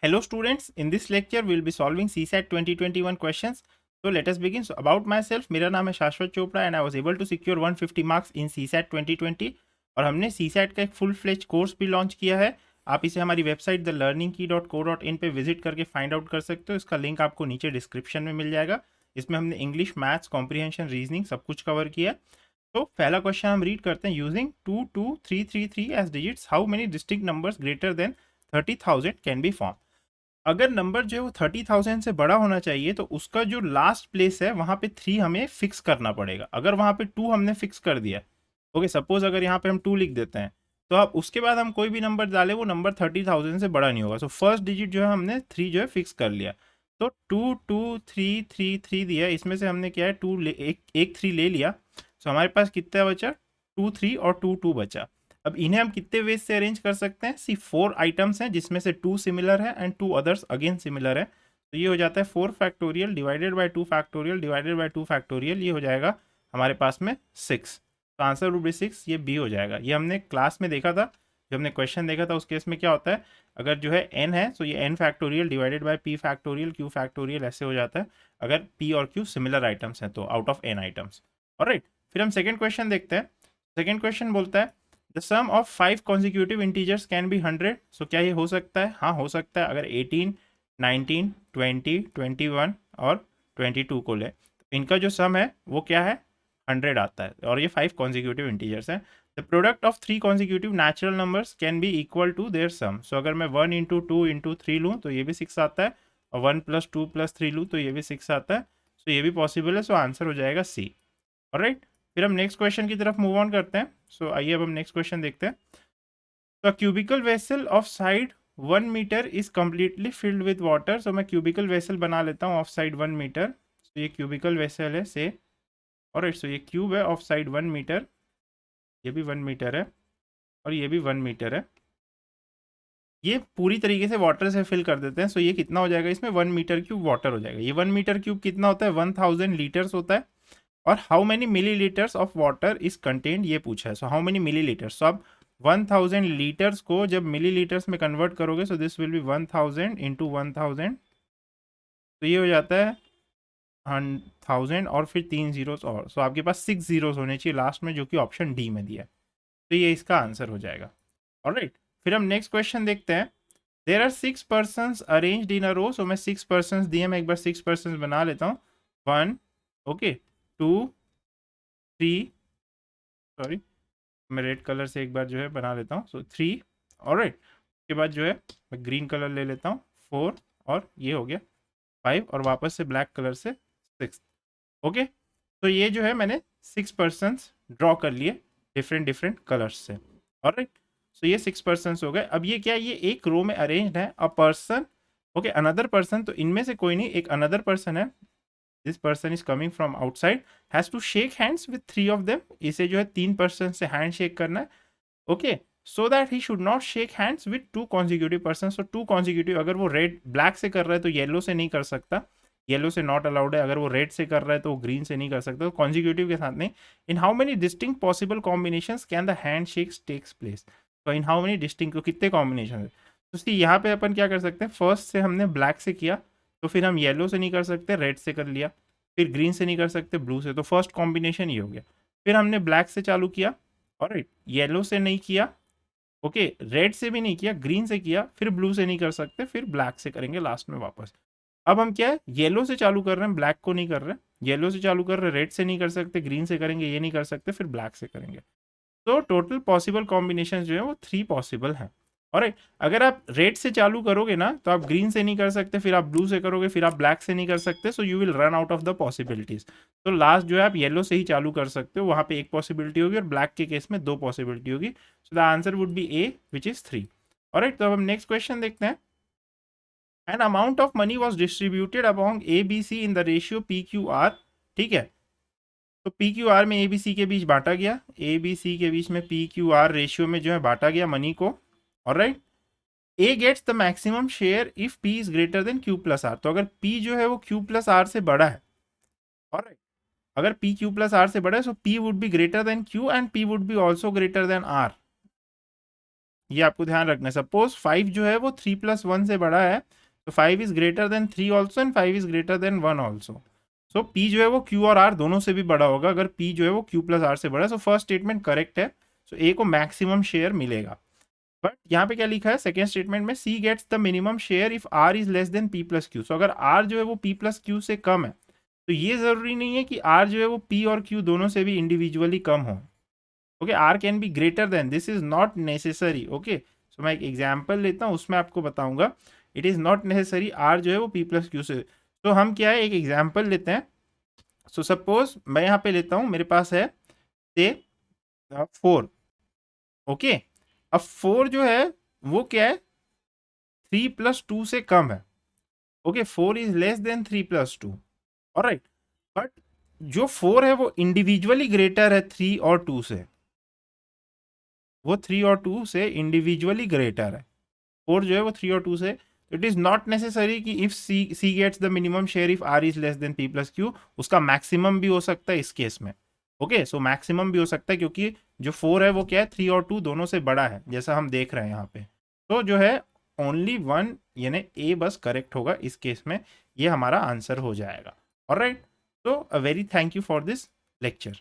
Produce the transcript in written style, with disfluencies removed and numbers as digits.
Hello students, in this lecture we'll be solving CSAT 2021 questions. So let us begin. So about myself, मेरा नाम है शाश्वत Chopra and I was able to secure 150 marks in CSAT 2020 और हमने CSAT का एक full fledge course भी launch किया है. आप इसे हमारी वेबसाइट thelearningkey.co.in पे विजिट करके फाइंड आउट कर सकते हो. इसका लिंक आपको नीचे डिस्क्रिप्शन में मिल जाएगा. इसमें हमने इंग्लिश, मैथ्स, कॉम्प्रीहेंशन, रीजनिंग सब कुछ कवर किया. तो पहला क्वेश्चन हम रीड करते हैं. Using 22333 as digits, how many distinct numbers greater than 30,000 can be form. अगर नंबर जो है वो 30,000 से बड़ा होना चाहिए तो उसका जो लास्ट प्लेस है वहां पे 3 हमें फिक्स करना पड़ेगा. अगर वहां पे 2 हमने फिक्स कर दिया, ओके, सपोज अगर यहाँ पे हम 2 लिख देते हैं, तो अब उसके बाद हम कोई भी नंबर डालें वो नंबर 30,000 से बड़ा नहीं होगा. सो फर्स्ट डिजिट जो है हमने 3 जो है फिक्स कर लिया. तो 22333 दिया, इसमें से हमने क्या है 2 एक 3 ले लिया. सो हमारे पास कितना बचा, 2 3 और 2 बचा. अब इन्हें हम कितने वेज से अरेंज कर सकते हैं. सी 4 आइटम्स हैं जिसमें से 2 सिमिलर है एंड 2 अदर्स अगेन सिमिलर है. तो ये हो जाता है 4 factorial divided by 2 factorial divided by 2 factorial. ये हो जाएगा हमारे पास में 6. तो आंसर वुड बी 6. ये बी हो जाएगा. ये हमने क्लास में देखा था, जब हमने क्वेश्चन देखा था उस केस में क्या होता है, अगर जो है n है तो ये n factorial divided by p factorial q factorial ऐसे हो जाता है अगर p और q सिमिलर आइटम्स हैं तो, out of n items. Alright, फिर हम सेकंड क्वेश्चन देखते हैं. सेकंड क्वेश्चन बोलता है the sum of 5 consecutive integers can be 100. So क्या ये हो सकता है? हाँ, हो सकता है. अगर 18, 19, 20, 21 और 22 को ले, इनका जो सम है वो क्या है, 100 आता है और ये 5 कॉन्जिक्यूटिव इंटीजर्स हैं. The product of 3 consecutive natural numbers can be equal to their sum. So अगर मैं 1 इंटू 2 इंटू 3 लूँ तो ये भी 6 आता है, और 1 प्लस 2 प्लस 3 लूँ तो ये भी 6 आता है. सो ये भी पॉसिबल है. सो आंसर हो जाएगा सी. ऑलराइट, फिर हम नेक्स्ट क्वेश्चन की तरफ मूव ऑन करते हैं. सो आइए अब हम नेक्स्ट क्वेश्चन देखते हैं. तो cubical vessel of side 1 metre is completely filled with water. So मैं क्यूबिकल वेसल बना लेता हूँ ऑफ साइड 1 मीटर. तो ये क्यूबिकल वेसल है से, और सो ये क्यूब है ऑफ साइड 1 मीटर, ये भी 1 मीटर है और ये भी 1 मीटर है. ये पूरी तरीके से वाटर से फिल कर देते हैं. सो ये कितना हो जाएगा, इसमें 1 मीटर क्यूब वाटर हो जाएगा. ये 1 मीटर क्यूब कितना होता है, 1000 लीटर्स होता है. और how many millilitres of water is contained ये पूछा है. So how many millilitres. So अब 1000 लीटर्स को जब मिलीलीटर्स में कन्वर्ट करोगे, so this will be 1000 into 1000. तो ये हो जाता है 1000 और फिर 3 जीरोस और. सो आपके पास 6 जीरोस होने चाहिए लास्ट में, जो कि ऑप्शन डी में दिया है. तो ये इसका आंसर हो जाएगा. ऑलराइट, फिर हम नेक्स्ट क्वेश्चन देखते हैं. There are 6 persons arranged in a row. So मैं 6 पर्सनस दिए, मैं एक बार 6 पर्सनस बना लेता हूँ. 1, ओके, 2, 3, सॉरी मैं रेड कलर से एक बार जो है बना लेता हूँ. सो 3, ऑलराइट. उसके बाद जो है मैं ग्रीन कलर ले लेता हूँ, 4, और ये हो गया 5, और वापस से ब्लैक कलर से 6. ओके, तो ये जो है मैंने 6 पर्सनस ड्रॉ कर लिए डिफरेंट डिफरेंट कलर्स से. ऑलराइट, सो ये 6 पर्सनस हो गए. अब ये क्या, ये एक रो में अरेंज्ड है. A person, okay, another person. तो इनमें से कोई नहीं, एक अनदर पर्सन है. This person is coming from outside, has to shake hands with 3 of them. इसे जो है 3 पर्सन से हैंड शेक करना है. Okay, so that he should not shake hands with 2 consecutive person. So 2 consecutive, अगर वो red black से कर रहा है तो येलो से नहीं कर सकता, येलो से नॉट अलाउड है. अगर वो रेड से कर रहा है तो वो ग्रीन से नहीं कर सकता, तो कॉन्जिक्यूटिव के साथ नहीं. In how many distinct possible combinations can the hand shakes takes place. तो इन हाउ मेनी डिस्टिंक्ट, तो कितने कॉम्बिनेशन है. तो उसकी यहाँ पे अपन क्या कर सकते हैं, फर्स्ट से हमने ब्लैक से किया, तो फिर हम येलो से नहीं कर सकते, रेड से कर लिया. फिर ग्रीन से नहीं कर सकते, ब्लू से. तो फर्स्ट कॉम्बिनेशन ये हो गया. फिर हमने ब्लैक से चालू किया, और येलो से नहीं किया, ओके, रेड से भी नहीं किया, ग्रीन से किया, फिर ब्लू से नहीं कर सकते, फिर ब्लैक से करेंगे लास्ट में वापस. अब हम क्या है, येलो से चालू कर रहे हैं, ब्लैक को नहीं कर रहे. येलो से चालू कर रहे हैं, रेड से नहीं कर सकते, ग्रीन से करेंगे, ये नहीं कर सकते, फिर ब्लैक से करेंगे. तो टोटल पॉसिबल कॉम्बिनेशन जो है वो 3 पॉसिबल हैं. और अगर आप रेड से चालू करोगे ना तो आप ग्रीन से नहीं कर सकते, फिर आप ब्लू से करोगे, फिर आप ब्लैक से नहीं कर सकते. So you will run out of the possibilities. तो लास्ट जो है आप येलो से ही चालू कर सकते हो, वहां पे एक पॉसिबिलिटी होगी, और ब्लैक के केस में 2 पॉसिबिलिटी होगी. So the answer would be A, which is 3. Alright, तो अब हम नेक्स्ट क्वेश्चन देखते हैं. An amount of money was distributed among A B C in the ratio P Q R. ठीक है, तो पी क्यू आर में ए बी सी के बीच बांटा गया, ए बी सी के बीच में पी क्यू आर रेशियो में जो है बांटा गया मनी को. Alright, A gets the maximum share if P is greater than Q plus R. तो अगर पी जो है वो क्यू प्लस आर से बड़ा है, ऑलराइट, अगर पी क्यू प्लस आर से बड़ा है, so P would be greater than Q and P would be also greater than R. ये आपको ध्यान रखना है। सपोज 5 जो है वो 3+1 से बड़ा है, तो 5 is greater then 3 also and 5 is greater then 1 also. So P जो है वो Q और R दोनों से भी बड़ा होगा अगर P जो है वो Q प्लस R से बड़ा है। सो फर्स्ट स्टेटमेंट करेक्ट है, सो A को मैक्सिमम शेयर मिलेगा। बट यहाँ पे क्या लिखा है सेकेंड स्टेटमेंट में, C gets the minimum share if R is less than P plus Q। So अगर R जो है वो P प्लस Q से कम है, तो ये जरूरी नहीं है कि R जो है वो P और Q दोनों से भी इंडिविजुअली कम हो। Okay, R can be greater than, this is not necessary. Okay, so मैं एक एग्जाम्पल लेता हूँ, उसमें आपको बताऊंगा। It is not necessary R जो है वो P प्लस Q से। तो हम क्या है, एक एग्जाम्पल लेते हैं। सो सपोज मैं यहाँ पे लेता हूँ, मेरे पास है से 4। ओके, अब 4 जो है वो क्या है, 3+2 से कम है। Okay, 4 is less then 3+2। Alright, but जो 4 है वो इंडिविजुअली ग्रेटर है 3 और 2 से। वो 3 और 2 से इंडिविजुअली ग्रेटर है। 4 जो है वो 3 और 2 से। इट इज नॉट नेसेसरी कि if C gets the minimum share if R is less than P plus Q, उसका मैक्सिमम भी हो सकता है इस केस में। ओके, सो मैक्सिमम भी हो सकता है क्योंकि जो 4 है वो क्या है, 3 और 2 दोनों से बड़ा है, जैसा हम देख रहे हैं यहाँ पे। तो जो है ओनली 1 यानी ए बस करेक्ट होगा इस केस में, ये हमारा आंसर हो जाएगा। ऑलराइट, तो a very thank you for this lecture.